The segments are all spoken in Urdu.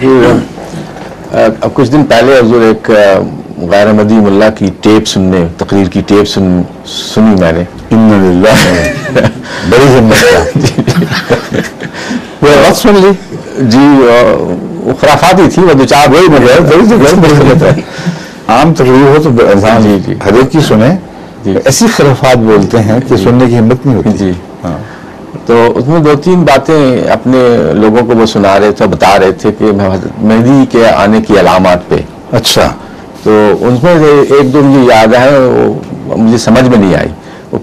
اب کچھ دن پہلے حضور ایک غیر مدی ملا کی ٹیپ تقریر کی ٹیپ سنی میں نے. بڑی ہمت کا سن لی جی. وہ خرافات ہی تھی, وہ دو چار وہی بڑی عام تقریر ہو تو انسان ہر ایک کی سنے, ایسی خرافات بولتے ہیں کہ سننے کی ہمت نہیں ہوتی. جی ہاں. تو اس میں دو تین باتیں اپنے لوگوں کو وہ سنا رہے تھے, بتا رہے تھے کہ مہدی کے آنے کی علامات پہ. اچھا. تو اس میں ایک دو مجھے یاد ہے, وہ مجھے سمجھ میں نہیں آئی. وہ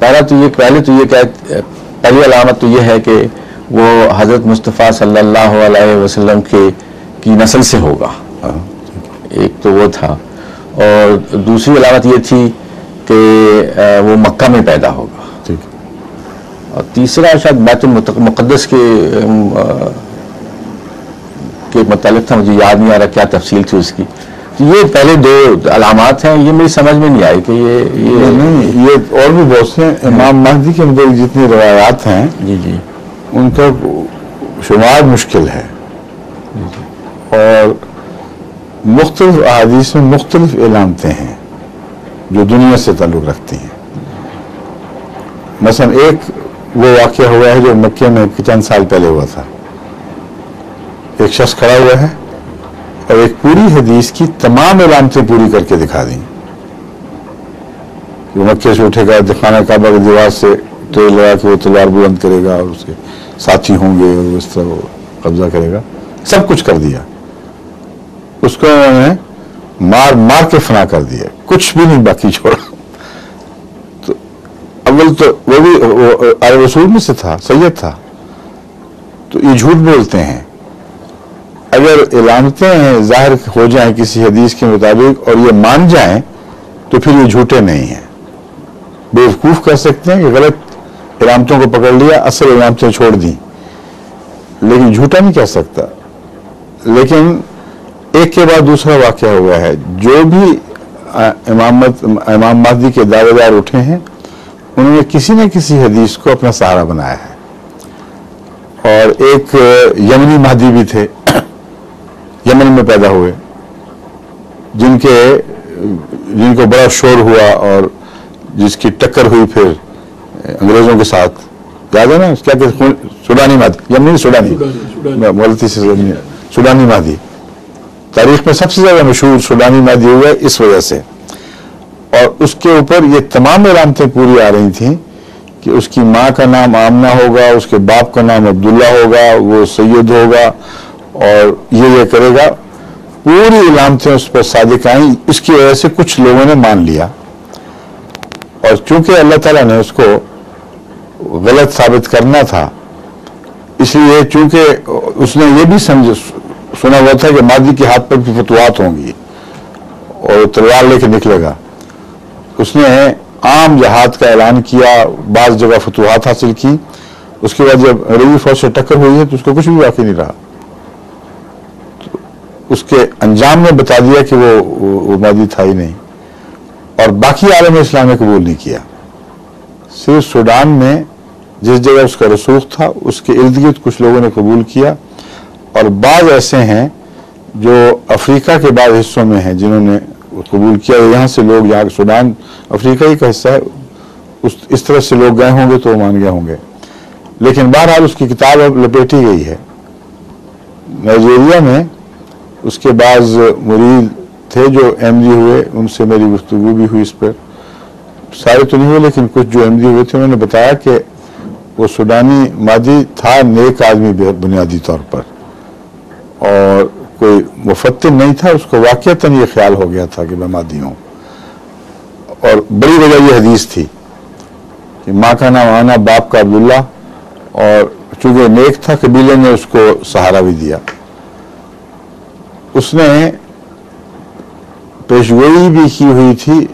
پہلی علامت تو یہ ہے کہ وہ حضرت مصطفیٰ صلی اللہ علیہ وسلم کی نسل سے ہوگا. ایک تو وہ تھا, اور دوسری علامت یہ تھی کہ وہ مکہ میں پیدا ہوگا. اور تیسرا شاید بیت المقدس کے متعلق تھا, مجھے یاد نہیں آ رہا کیا تفصیل تھی اس کی. یہ پہلے دو علامات ہیں, یہ میری سمجھ میں نہیں آئی کہ یہ اور بھی بہت سے امام مہدی کے متعلق جتنی روایات ہیں جی جی ان کا شمار مشکل ہے, اور مختلف احادیث میں مختلف علامتیں ہیں جو دنیا سے تعلق رکھتی ہیں. مثلا ایک وہ واقعہ ہوا ہے جو مکے میں چند سال پہلے ہوا تھا. ایک شخص کھڑا ہوا ہے اور ایک پوری حدیث کی تمام علامتیں پوری کر کے دکھا دیں. وہ مکے سے اٹھے گا, خانہ کعبہ کی دیوار سے ٹیل لگا کے وہ تلوار بلند کرے گا, اور اس کے ساتھی ہوں گے, اور اس طرح وہ قبضہ کرے گا. سب کچھ کر دیا. اس کو انہوں نے مار مار کے فنا کر دیا, کچھ بھی نہیں باقی چھوڑا. تو اول تو وہ بھی آل رسول میں سے تھا, سید تھا. تو یہ جھوٹ بولتے ہیں. اگر علامتیں ظاہر ہو جائیں کسی حدیث کے مطابق اور یہ مان جائیں تو پھر یہ جھوٹے نہیں ہیں. بیوقوف کہہ سکتے ہیں کہ غلط علامتوں کو پکڑ لیا, اصل علامتیں چھوڑ دیں, لیکن جھوٹا نہیں کہہ سکتا. لیکن ایک کے بعد دوسرا واقعہ ہوا ہے. جو بھی امام مہدی کے دعوے دار اٹھے ہیں انہوں نے کسی نہ کسی حدیث کو اپنا سہارا بنایا ہے. اور ایک یمنی مہدی بھی تھے, یمن میں پیدا ہوئے, جن کو بڑا شور ہوا اور جس کی ٹکر ہوئی پھر انگریزوں کے ساتھ. یاد ہے نا کیا کہ سوڈانی مہدی, یمنی سوڈانی, غلطی سے سوڈانی مہدی. تاریخ میں سب سے زیادہ مشہور سوڈانی مہدی ہوا ہے اس وجہ سے. اور اس کے اوپر یہ تمام علامتیں پوری آ رہی تھیں کہ اس کی ماں کا نام آمنہ ہوگا, اس کے باپ کا نام عبداللہ ہوگا, وہ سید ہوگا, اور یہ کرے گا. پوری علامتیں اس پر صادق آئیں. اس کی وجہ سے کچھ لوگوں نے مان لیا, اور چونکہ اللہ تعالیٰ نے اس کو غلط ثابت کرنا تھا, اس لیے چونکہ اس نے یہ بھی سنا ہوا تھا کہ مہدی کے ہاتھ پر بھی فتوحات ہوں گی اور تلوار لے کے نکلے گا, اس نے عام جہاد کا اعلان کیا, بعض جگہ فتوحات حاصل کی. اس کے بعد جب انگریزی فوج سے ٹکر ہوئی ہے تو اس کو کچھ بھی باقی نہیں رہا. اس کے انجام نے بتا دیا کہ وہ مہدی تھا ہی نہیں, اور باقی عالم اسلام نے قبول نہیں کیا. صرف سوڈان میں جس جگہ اس کا رسوخ تھا اس کے ارد گرد کچھ لوگوں نے قبول کیا, اور بعض ایسے ہیں جو افریقہ کے بعض حصوں میں ہیں جنہوں نے قبول کیا. یہاں سے لوگ, یہاں سوڈان افریقہ ہی کا حصہ ہے, اس طرف سے لوگ گئے ہوں گے تو وہ مان گئے ہوں گے. لیکن بہرحال اس کی کتاب اب لپیٹی گئی ہے. نائجیریا میں اس کے بعض مرید تھے جو احمدی ہوئے, ان سے میری گفتگو بھی ہوئی اس پر. سارے تو نہیں ہوئے لیکن کچھ جو احمدی ہوئے تھے انہوں نے بتایا کہ وہ سوڈانی مہدی تھا نیک آدمی بنیادی طور پر, اور کوئی مفتن نہیں تھا. اس کو واقعتاً یہ خیال ہو گیا تھا کہ میں مہدی ہوں, اور بڑی وجہ یہ حدیث تھی کہ ماں کا نام آنا, باپ کا عبداللہ, اور چونکہ نیک تھا قبیلے نے اس کو سہارا بھی دیا. اس نے پیشگوئی بھی کی ہوئی تھی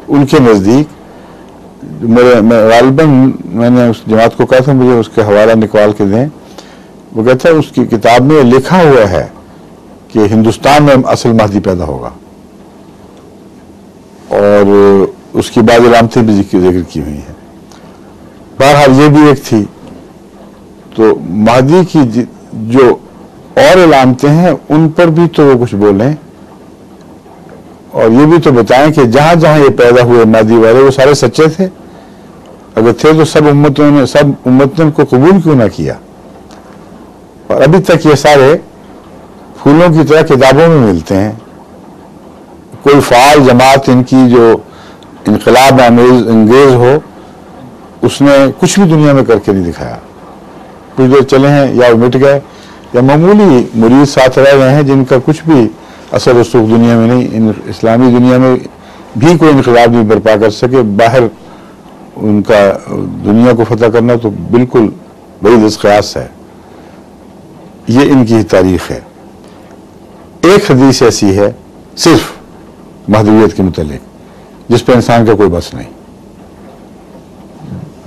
ان کے نزدیک. غالباً میں نے اس جماعت کو کہا تھا مجھے اس کے حوالہ نکال کے دیں. وہ کہتا ہے اس کی کتاب میں لکھا ہوا ہے کہ ہندوستان میں اصل مہدی پیدا ہوگا, اور اس کی بعض علامتیں بھی ذکر کی ہوئی ہیں. بہرحال یہ بھی ایک تھی. تو مہدی کی جو اور علامتیں ہیں ان پر بھی تو وہ کچھ بولیں اور یہ بھی تو بتائیں کہ جہاں جہاں یہ پیدا ہوئے مہدی والے وہ سارے سچے تھے؟ اگر تھے تو سب امتوں نے ان کو قبول کیوں نہ کیا؟ اور ابھی تک یہ سارے پھولوں کی طرح کتابوں میں ملتے ہیں. کوئی فعال جماعت ان کی جو انقلاب انگیز ہو اس نے کچھ بھی دنیا میں کر کے نہیں دکھایا. کچھ دیر چلے ہیں یا وہ مٹ گئے یا معمولی مرید ساتھ رہ گئے ہیں جن کا کچھ بھی اثر رسوخ دنیا میں نہیں. اسلامی دنیا میں بھی کوئی انقلاب نہیں برپا کر سکے. باہر ان کا دنیا کو فتح کرنا تو بالکل بعید از قیاس ہے. یہ ان کی تاریخ ہے. ایک حدیث ایسی ہے صرف مہدویت کے متعلق جس پہ انسان کا کوئی بس نہیں،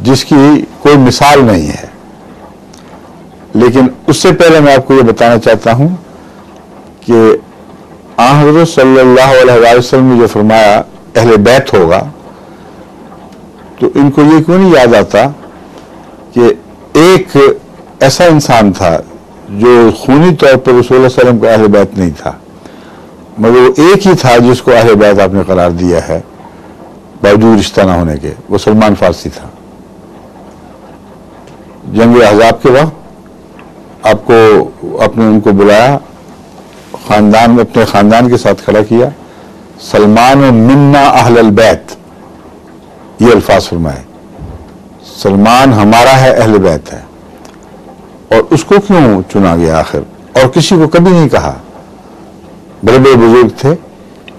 جس کی کوئی مثال نہیں ہے. لیکن اس سے پہلے میں آپ کو یہ بتانا چاہتا ہوں کہ آن حضرت صلی اللہ علیہ وسلم نے جو فرمایا اہل بیت ہوگا، تو ان کو یہ کیوں نہیں یاد آتا کہ ایک ایسا انسان تھا جو خونی طور پر رسول اللہ علیہ وسلم کا اہل بیت نہیں تھا، مگر وہ ایک ہی تھا جس کو اہل بیت آپ نے قرار دیا ہے باوجود رشتہ نہ ہونے کے. وہ سلمان فارسی تھا. جنگ احزاب کے وقت آپ نے ان کو بلایا، خاندان میں اپنے خاندان کے ساتھ کھڑا کیا. سلمان منا اہل البیت، یہ الفاظ فرمائے. سلمان ہمارا ہے، اہل بیت ہے. اور اس کو کیوں چنا گیا آخر؟ اور کسی کو کبھی نہیں کہا. بڑے بڑے بزرگ تھے،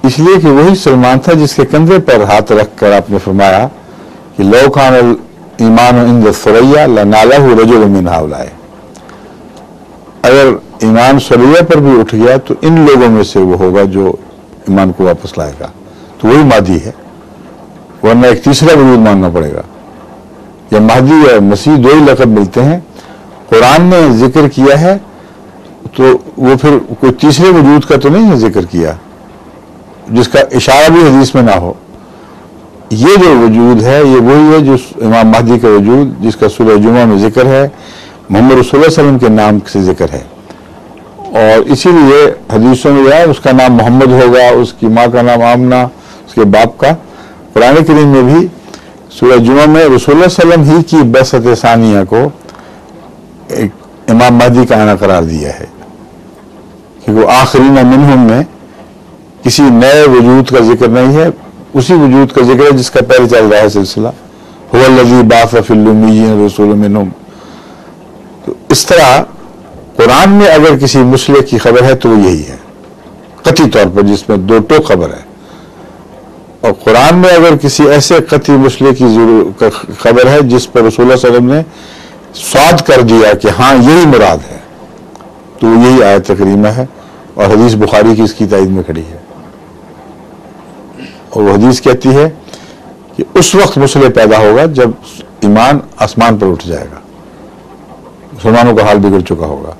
اس لیے کہ وہی سلمان تھا جس کے کندھے پر ہاتھ رکھ کر آپ نے فرمایا کہ لو کان الایمان عند الثریا لنالہ رجل من ہؤلاء. اگر ایمان ثریا پر بھی اٹھ گیا تو ان لوگوں میں سے وہ ہوگا جو ایمان کو واپس لائے گا. تو وہی مہدی ہے، ورنہ ایک تیسرا وجود ماننا پڑے گا. یا مہدی یا مسیح دو ہی لقب ملتے ہیں. قرآن نے ذکر کیا ہے تو وہ پھر کوئی تیسرے وجود کا تو نہیں ہے ذکر کیا جس کا اشارہ بھی حدیث میں نہ ہو. یہ جو وجود ہے یہ وہی ہے جو امام مہدی کا وجود جس کا سورہ جمعہ میں ذکر ہے، محمد رسول اللہ علیہ وسلم کے نام سے ذکر ہے. اور اسی لیے حدیثوں میں ہے اس کا نام محمد ہوگا، اس کی ماں کا نام آمنہ، اس کے باپ کا. قرآن کریم میں بھی سورہ جمعہ میں رسول اللہ علیہ وسلم ہی کی بعثت ثانیہ کو ایک امام مہدی کا آنا قرار دیا ہے، کیونکہ وہ آخرین منہم میں کسی نئے وجود کا ذکر نہیں ہے، اسی وجود کا ذکر ہے جس کا پہلے چل رہا ہے سلسلہ. هو الذی بعث فی الامیین رسولا منہم. تو اس طرح قرآن میں اگر کسی مسلح کی خبر ہے تو وہ یہی ہے قطعی طور پر، جس میں دو ٹوک خبر ہے. اور قرآن میں اگر کسی ایسے قطعی مسلح کی خبر ہے جس پر رسول اللہ صلی اللہ علیہ وسلم نے صاد کر دیا کہ ہاں یہی مراد ہے، تو یہی آیت کریمہ ہے. اور حدیث بخاری کی اس کی تائید میں کھڑی ہے. اور وہ حدیث کہتی ہے کہ اس وقت مسلح پیدا ہوگا جب ایمان آسمان پر اٹھ جائے گا، مسلمانوں کا حال بگڑ چکا ہوگا.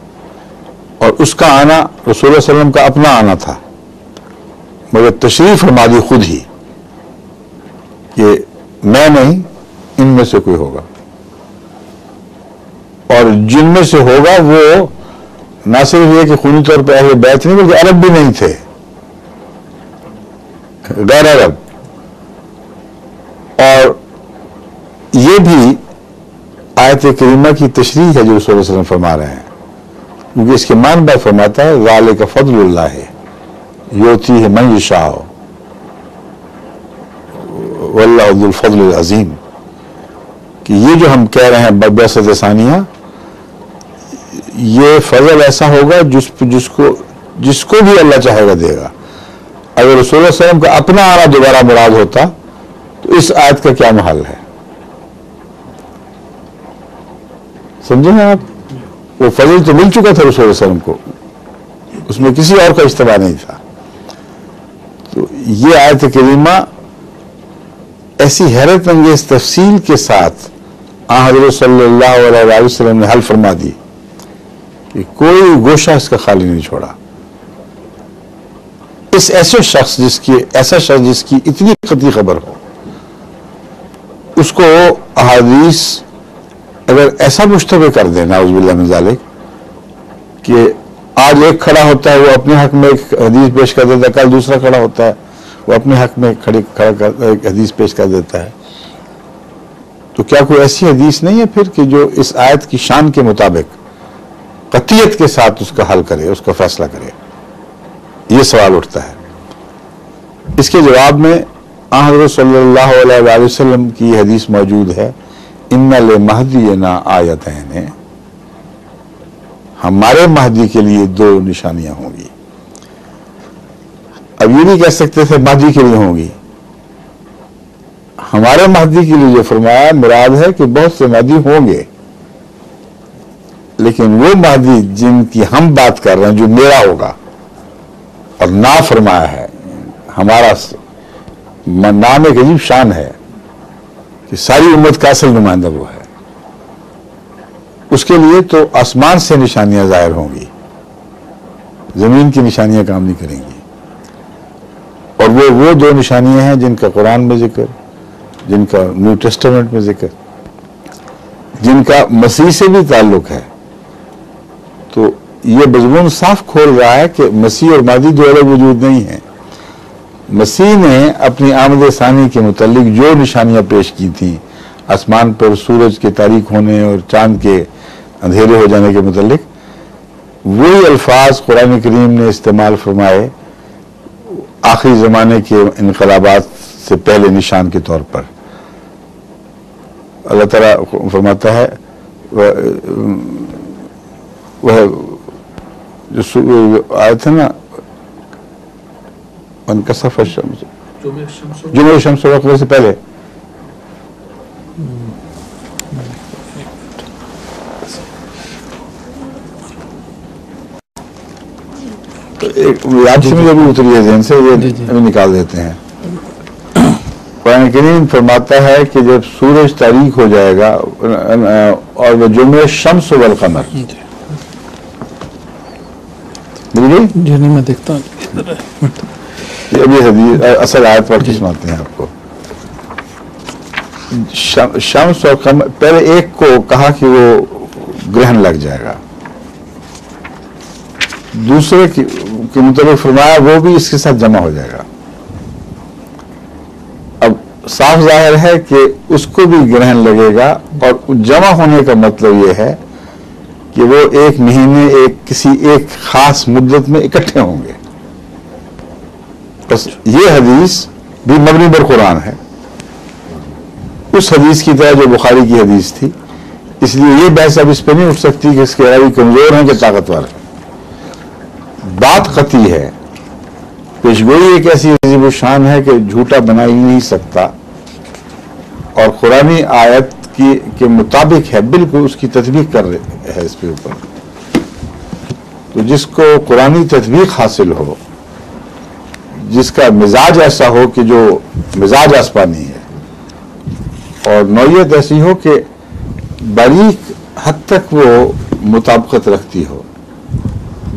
اور اس کا آنا رسول اللہ صلی اللہ علیہ وسلم کا اپنا آنا تھا، مگر تشریف فرما دی خود ہی کہ میں نہیں، ان میں سے کوئی ہوگا. اور جن میں سے ہوگا وہ نہ صرف یہ کہ خونی طور پہ اہل بیت نہیں بلکہ عرب بھی نہیں تھے، غیر عرب. اور یہ بھی آیت کریمہ کی تشریح ہے جو رسول اللہ علیہ وسلم فرما رہے ہیں، کیونکہ اس کے معنی بعد فرماتا ہے ذالک فضل اللہ یؤتیہ من یشاء واللہ ذو الفضل العظیم. کہ یہ جو ہم کہہ رہے ہیں بعثت ثانیہ، یہ فضل ایسا ہوگا جس کو بھی اللہ چاہے گا دے گا. اگر رسول اللہ علیہ وسلم کا اپنا آنا دوبارہ مراد ہوتا تو اس آیت کا کیا محل ہے؟ سمجھے نا آپ؟ وہ فضل تو مل چکا تھا رسول اللہ علیہ وسلم کو، اس میں کسی اور کا اشتباہ نہیں تھا. تو یہ آیت کریمہ ایسی حیرت انگیز تفصیل کے ساتھ حضرت صلی اللہ علیہ وسلم نے حل فرما دی کہ کوئی گوشہ اس کا خالی نہیں چھوڑا. اس ایسا شخص جس کی اتنی قطعی خبر ہو، اس کو احادیث اگر ایسا مشتبہ کر دے نعوذ باللہ من ذالک کہ آج ایک کھڑا ہوتا ہے وہ اپنے حق میں ایک حدیث پیش کر دیتا ہے، کل دوسرا کھڑا ہوتا ہے وہ اپنے حق میں ایک حدیث پیش کر دیتا ہے. تو کیا کوئی ایسی حدیث نہیں ہے پھر کہ جو اس آیت کی شان کے مطابق قطعیت کے ساتھ اس کا حل کرے، اس کا فیصلہ کرے؟ یہ سوال اٹھتا ہے. اس کے جواب میں حضرت صلی اللہ علیہ وآلہ وسلم کی حدیث موجود ہے، ان لمہدینا آیتین، ہمارے مہدی کے لیے 2 نشانیاں ہوں گی. اب یہ نہیں کہہ سکتے تھے مہدی کے لیے ہوں گی. ہمارے مہدی کے لیے جو فرمایا مراد ہے کہ بہت سے مہدی ہوں گے، لیکن وہ مہدی جن کی ہم بات کر رہے ہیں جو میرا ہوگا، اور نا فرمایا ہے. ہمارا نام ایک عجیب شان ہے کہ ساری امت کا اصل نمائندہ وہ ہے. اس کے لیے تو آسمان سے نشانیاں ظاہر ہوں گی، زمین کی نشانیاں کام نہیں کریں گی. اور وہ 2 نشانیاں ہیں جن کا قرآن میں ذکر، جن کا نیو ٹیسٹامنٹ میں ذکر، جن کا مسیح سے بھی تعلق ہے. تو یہ مضمون صاف کھول رہا ہے کہ مسیح اور مہدی 2 الگ وجود نہیں ہیں. مسیح نے اپنی آمد ثانی کے متعلق جو نشانیاں پیش کی تھیں آسمان پر سورج کے تاریک ہونے اور چاند کے اندھیرے ہو جانے کے متعلق، وہی الفاظ قرآن کریم نے استعمال فرمائے آخری زمانے کے انقلابات سے پہلے نشان کے طور پر. اللہ تعالیٰ فرماتا ہے وہ جو آیت ہے نا، انکسف الشمس، جمعہ الشمس وقت سے پہلے، یاد سے مجھے بھی اتری ہے ذہن سے، یہ ابھی نکال دیتے ہیں. قرآن کریم فرماتا ہے کہ جب سورج تاریک ہو جائے گا اور وہ جمعہ الشمس والقمر، جی نہیں میں دیکھتا ہوں، ابھی حدیث اصل آیت پڑھ کے سناتے ہیں آپ کو. شمس اور قمر، پہلے ایک کو کہا کہ وہ گرہن لگ جائے گا، دوسرے کے مطابق فرمایا وہ بھی اس کے ساتھ جمع ہو جائے گا. اب صاف ظاہر ہے کہ اس کو بھی گرہن لگے گا، اور جمع ہونے کا مطلب یہ ہے کہ وہ ایک مہینے کسی ایک خاص مدت میں اکٹھے ہوں گے. بس یہ حدیث بھی مبنی بر قرآن ہے، اس حدیث کی طرح جو بخاری کی حدیث تھی. اس لیے یہ بحث اب اس پہ نہیں اٹھ سکتی کہ اس کے راوی کمزور ہیں کہ طاقتور ہیں. بات قطعی ہے، پیشگوئی ایک ایسی عظیم الشان ہے کہ جھوٹا بنا ہی نہیں سکتا، اور قرآنی آیت کے مطابق ہے، بالکل اس کی تطبیق کر رہے ہے اس کے اوپر. تو جس کو قرآنی تطبیق حاصل ہو، جس کا مزاج ایسا ہو کہ جو مزاج آسمانی ہے، اور نوعیت ایسی ہو کہ باریک حد تک وہ مطابقت رکھتی ہو.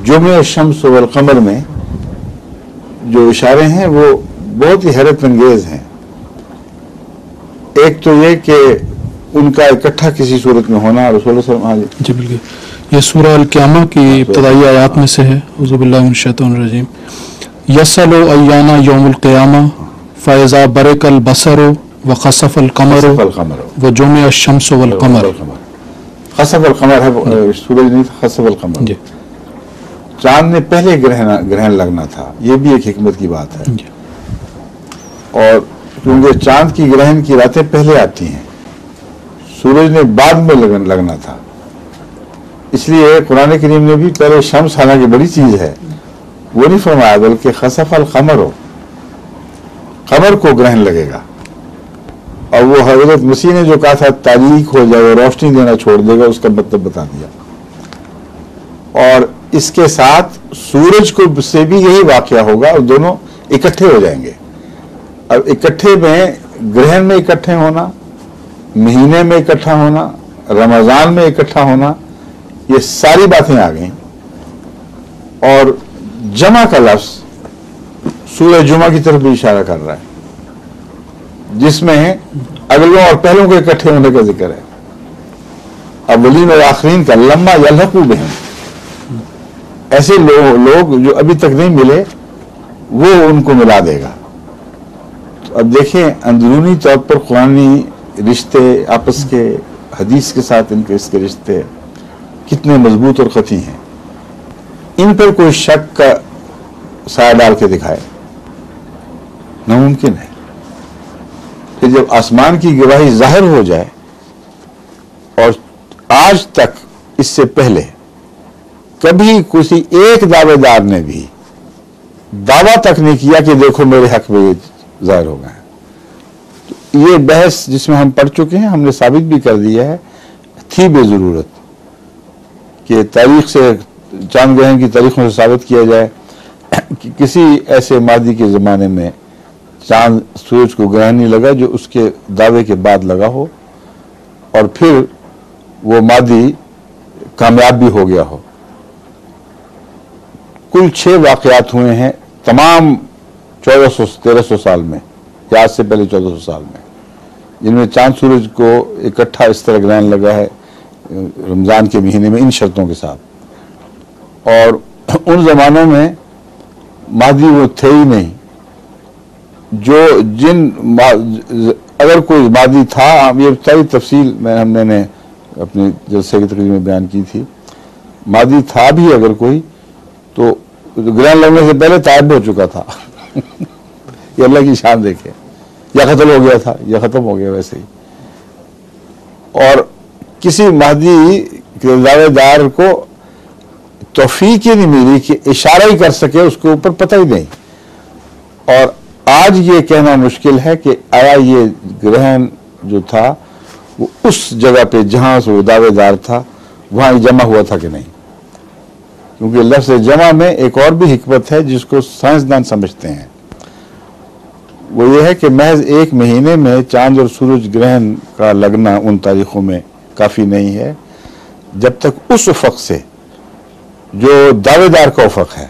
جمعہ الشمس والقمر میں جو اشارے ہیں وہ بہت ہی حیرت انگیز ہیں. ایک تو یہ کہ ان کا اکٹھا کسی صورت میں ہونا، رسول اللہ صلی اللہ علیہ وسلم. جی بالکل، یہ سورہ القیامہ کی ابتدائی آیات میں سے ہے. اعوذ باللہ من الشیطان الرجیم. یسأل ایان یوم القیامہ فاذا برق البصر وخسف القمر وجمع الشمس والقمر. خسف القمر ہے، سورج نہیں تھا، خسف القمر. جی. چاند نے پہلے گرہن لگنا تھا، یہ بھی ایک حکمت کی بات ہے. جی. اور کیونکہ چاند کی گرہن کی راتیں پہلے آتی ہیں، سورج نے بعد میں لگنا تھا، اس لیے قرآن کریم نے بھی پہلے شمس، حالانکہ بڑی چیز ہے، وہ نہیں فرمایا، بلکہ خسف القمر ہو، قمر کو گرہن لگے گا. اور وہ حضرت مسیح نے جو کہا تھا تاریک ہو جائے، روشنی دینا چھوڑ دے گا، اس کا مطلب بتا دیا. اور اس کے ساتھ سورج کو سے بھی یہی واقعہ ہوگا، اور دونوں اکٹھے ہو جائیں گے. اب اکٹھے میں گرہن میں اکٹھے ہونا، مہینے میں اکٹھا ہونا، رمضان میں اکٹھا ہونا، یہ ساری باتیں آ گئیں. اور جمع کا لفظ سورہ جمعہ کی طرف بھی اشارہ کر رہا ہے، جس میں اگلوں اور پہلوں کے اکٹھے ہونے کا ذکر ہے. اولین اور آخرین کا لما یلحقوا بہم، ایسے لوگ جو ابھی تک نہیں ملے وہ ان کو ملا دے گا. تو اب دیکھیں اندرونی طور پر قرآنی رشتے آپس کے، حدیث کے ساتھ ان کے اس کے رشتے کتنے مضبوط اور قطعی ہیں. ان پر کوئی شک کا سایہ ڈال کے دکھائے ناممکن ہے. پھر جب آسمان کی گواہی ظاہر ہو جائے، اور آج تک اس سے پہلے کبھی کسی ایک دعوے دار نے بھی دعویٰ تک نہیں کیا کہ دیکھو میرے حق میں یہ ظاہر ہو گئے. تو یہ بحث جس میں ہم پڑھ چکے ہیں، ہم نے ثابت بھی کر دیا ہے، تھی بے ضرورت کہ تاریخ سے، چاند گرہن کی تاریخوں سے ثابت کیا جائے کہ کسی ایسے مادی کے زمانے میں چاند سورج کو گرہن نہیں لگا جو اس کے دعوے کے بعد لگا ہو، اور پھر وہ مادی کامیاب بھی ہو گیا ہو. کل 6 واقعات ہوئے ہیں تمام 1300 سال میں، یا آج سے پہلے 1400 سال میں، جن میں چاند سورج کو اکٹھا اس طرح گرہن لگا ہے رمضان کے مہینے میں ان شرطوں کے ساتھ. اور ان زمانوں میں مادی وہ تھے ہی نہیں، جو اگر کوئی مادی تھا، یہ ساری تفصیل ہم نے اپنے جلسے کی تقریر میں بیان کی تھی. مادی تھا بھی اگر کوئی تو گرہن لگنے سے پہلے غائب ہو چکا تھا. یہ اللہ کی شان دیکھے، یا ختم ہو گیا تھا یا ختم ہو گیا ویسے ہی. اور کسی مہدی کے دعوے دار کو توفیق ہی نہیں ملی کہ اشارہ ہی کر سکے، اس کے اوپر پتہ ہی نہیں. اور آج یہ کہنا مشکل ہے کہ آیا یہ گرہن جو تھا وہ اس جگہ پہ جہاں سے وہ دعوے دار تھا وہاں جمع ہوا تھا کہ نہیں. کیونکہ لفظ جمع میں ایک اور بھی حکمت ہے جس کو سائنسدان سمجھتے ہیں. وہ یہ ہے کہ محض ایک مہینے میں چاند اور سورج گرہن کا لگنا ان تاریخوں میں کافی نہیں ہے، جب تک اس افق سے جو دعوے دار کا افق ہے،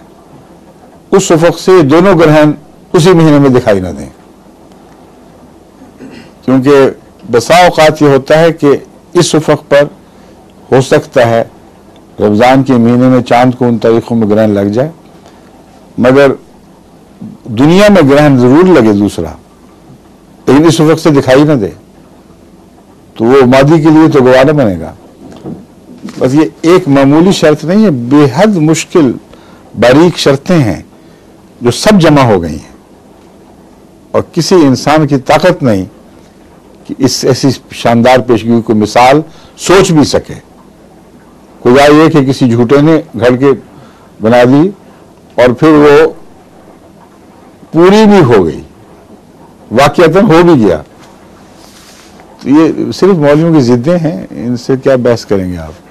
اس افق سے دونوں گرہن اسی مہینے میں دکھائی نہ دیں. کیونکہ بسا اوقات یہ ہوتا ہے کہ اس افق پر ہو سکتا ہے رمضان کے مہینے میں چاند کو ان تاریخوں میں گرہن لگ جائے، مگر دنیا میں گرہن ضرور لگے دوسرا، لیکن اس افق سے دکھائی نہ دے، تو وہ مادی کے لیے تو گوارا بنے گا. بس یہ ایک معمولی شرط نہیں ہے، بے حد مشکل باریک شرطیں ہیں جو سب جمع ہو گئی ہیں، اور کسی انسان کی طاقت نہیں کہ اس ایسی شاندار پیشگی کو مثال سوچ بھی سکے. خدا یہ کہ کسی جھوٹے نے گھڑ کے بنا دی اور پھر وہ پوری بھی ہو گئی، واقعتاً ہو بھی گیا. تو یہ صرف مولویوں کی ضدیں ہیں، ان سے کیا بحث کریں گے آپ.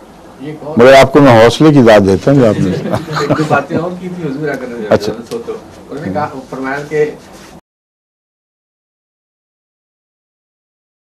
مگر آپ کو میں حوصلے کی داد دیتا ہوں جو آپ نے باتیں اور کی تھی حضور اکرم اچھا انہوں نے فرمایا کہ